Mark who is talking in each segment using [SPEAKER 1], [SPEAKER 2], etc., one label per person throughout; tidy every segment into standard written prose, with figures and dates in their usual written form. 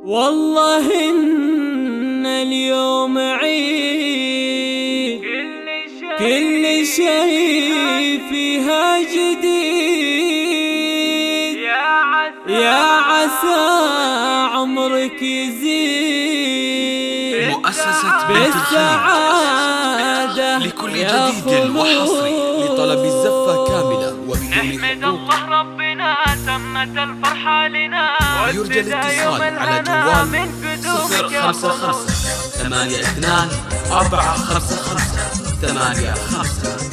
[SPEAKER 1] والله إن اليوم عيد، كل شيء فيها جديد. يا عسى عمرك يزيد
[SPEAKER 2] مؤسسة بنت
[SPEAKER 1] بالسعادة
[SPEAKER 2] لكل جديد وحصري لطلب الزفة كاملة وبدون
[SPEAKER 3] نحمد الله ربنا تمت الفرحة لنا.
[SPEAKER 2] يرجى الاتصال على جوال 055 82 455 85.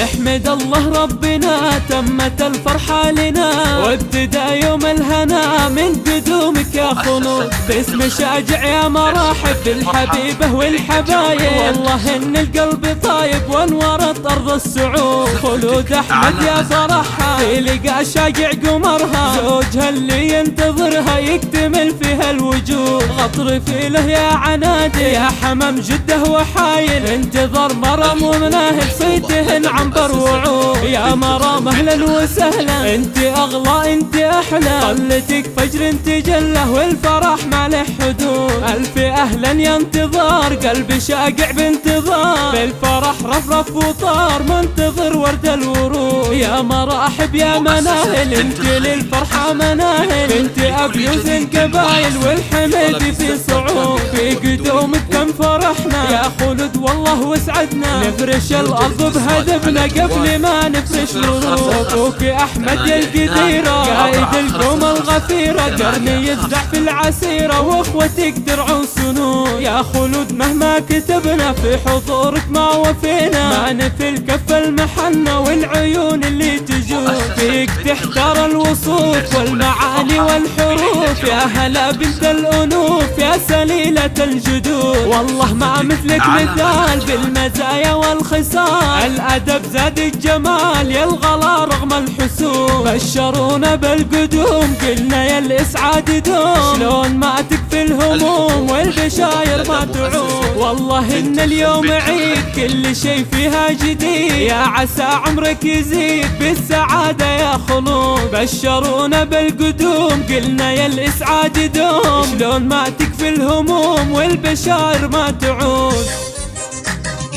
[SPEAKER 1] نحمد الله ربنا تمت الفرحة لنا، وابتدى يوم الهنا من قدومك يا خلود. باسم شاجع يا مرحب بالحبيبة والحبايب، والله ان القلب طايب وانورت ارض السعود. خلود احمد يا فرحها يلقى شاجع قمرها، زوجها اللي ينتظرها يكتمل فيها الوجود. غطر فيله يا عنادي يا حمام جده وحايل، انتظر مرم ومناهل صيتهن عنبر وعود. يا مرام اهلا وسهلا، انت اغلى انت احلى، طلتك فجر تجله والفرح ما له حدود. الف اهلا يا انتظار قلبي شاقع بانتظار، بالفرح رفرف وطار منتظر ورد الورود. يا مراحب يا مناهل انت للفرحة مناهل، انت ابيوز القبايل والحمد في صعود. في قدومك كم فرحنا يا خلود والله وسعدنا، نفرش الارض بهدفنا قبل ما نفرش ورود. اخوك احمد يا القديرة قايد القوم الغفيرة، قرني يفزع في العسيرة واخوتك درع وسنود. يا خلود مهما كتبنا في حضورك ما وفينا، ما نفي الكف المحنة والعيون اللي تجود. فيك تحتار الوصوف والمعاني والحروف، يا هلا بنت الانوف يا سليلة الجدود. والله ما مثلك مثال بالمزايا والخصال، الادب زاد الجمال يا الغلا رغم الحسود. بشرونا بالقدوم قلنا يا الاسعاد دوم، شلون ما تكفي الهموم والبشاير ما تعود. والله ان اليوم عيد كل شيء فيها جديد، يا عسى عمرك يزيد بالسعادة يا خلود. بشرونا بالقدوم قلنا يا الاسعاد دوم، شلون ما تكفي الهموم والبشاير ما تعود.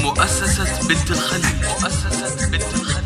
[SPEAKER 2] مؤسسة بنت الخليل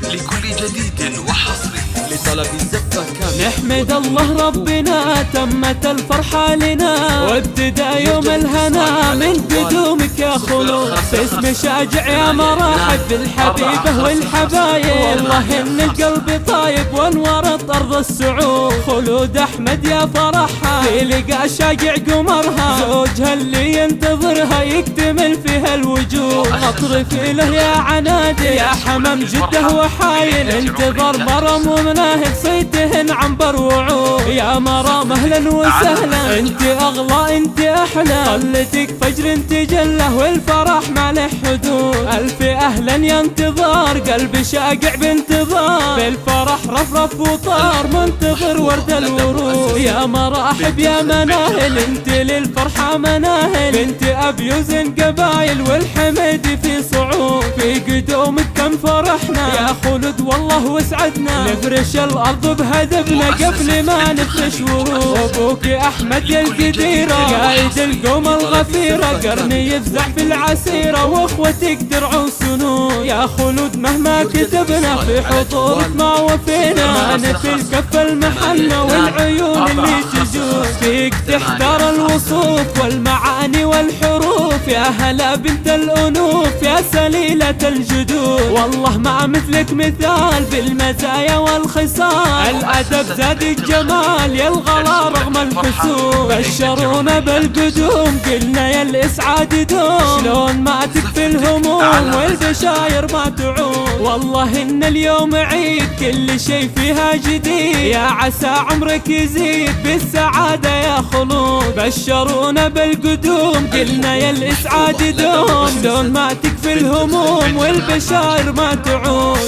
[SPEAKER 2] لكل جديد وحصري لطلب الزفة كاملة.
[SPEAKER 1] نحمد الله ربنا تمت الفرحة لنا، وابتدى يوم الهنا من قدومك يا خلود. باسم شاجع يا مراحب بالحبيبة والحبايب، والله ان القلب طايب وانورت ارض السعود. خلود احمد يا فرحها يلقى شاجع قمرها، زوجها اللي ينتظرها يكتمل فيها الوجود. غطر فيله يا عنادي يا حمام جده وحايل، انتظر مرم ومناهل صيتهن عنبر وعود. يا مرام اهلا وسهلا، انت اغلى انت احلى، طلتك فجر تجله والفرح ما له حدود. الف اهلا يا انتظار قلبي شاقع بانتظار، بالفرح رفرف وطار منتظر ورد الورود. يا مراحب يا مناهل انت للفرحة مناهل، بنت ابيوز قبايل والحمد في صعود. في قدومك كم فرحنا يا خلود والله وسعدنا، نفرش الارض بهدفنا قبل ما نفرش ورود. ابوك احمد يا القديرة قايد القوم الغفيرة، قرني يفزع في العسيرة واخوتك درع وسنود. يا خلود مهما كتبنا في حضورك ما وفينا، ما نفي الكف المحنة والعيون اللي تجود. فيك تحتار الوصوف والمعاني والحروف، يا هلا بنت الانوف يا سليلة الجدود. والله ما مثلك مثال بالمزايا والخصال، الادب زاد الجمال يا الغلا رغم الحسود. بشرونا بالقدوم قلنا يا الاسعاد دوم، شلون ما تكفي الهموم والبشاير ما تعود. والله ان اليوم عيد كل شيء فيها جديد، يا عسى عمرك يزيد بالسعادة يا خلود. بشرونا بالقدوم قلنا يا الاسعاد دوم، شلون ما تكفي الهموم والبشاير ما تعود.